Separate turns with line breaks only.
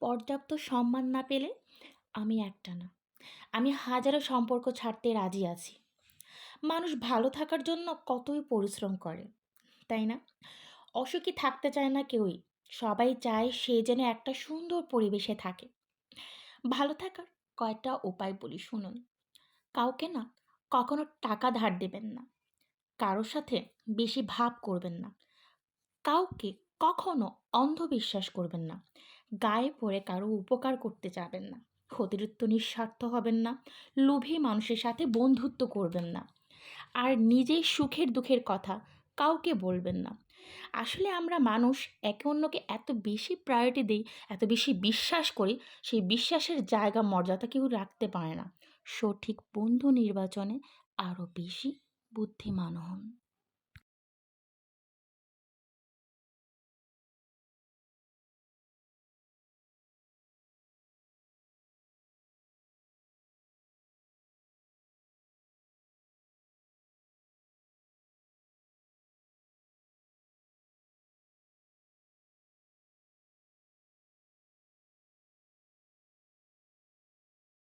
পর্যাপ্ত সম্মান না পেলে আমি একটা না, আমি হাজারো সম্পর্ক ছাড়তে রাজি আছি। মানুষ ভালো থাকার জন্য কতই পরিশ্রম করে, তাই না? অসুখী থাকতে চায় না কেউই। সবাই চায় সে যেন একটা সুন্দর পরিবেশে থাকে। ভালো থাকার কয়েকটা উপায় বলি শুনুন। কাউকে না কখনো টাকা ধার দেবেন না। কারো সাথে বেশি ভাব করবেন না। কাউকে কখনো অন্ধবিশ্বাস করবেন না। গায়ে পড়ে কারো উপকার করতে যাবেন না। অতিরিক্ত নিঃস্বার্থ হবেন না। লোভী মানুষের সাথে বন্ধুত্ব করবেন না। আর নিজের সুখের দুঃখের কথা কাউকে বলবেন না। আসলে আমরা মানুষ একে অন্যকে এত বেশি প্রায়োরিটি দেই, এত বেশি বিশ্বাস করি, সেই বিশ্বাসের জায়গা মর্যাদা কেউ রাখতে পারে না। সঠিক বন্ধু নির্বাচনে আরও বেশি বুদ্ধিমান হন।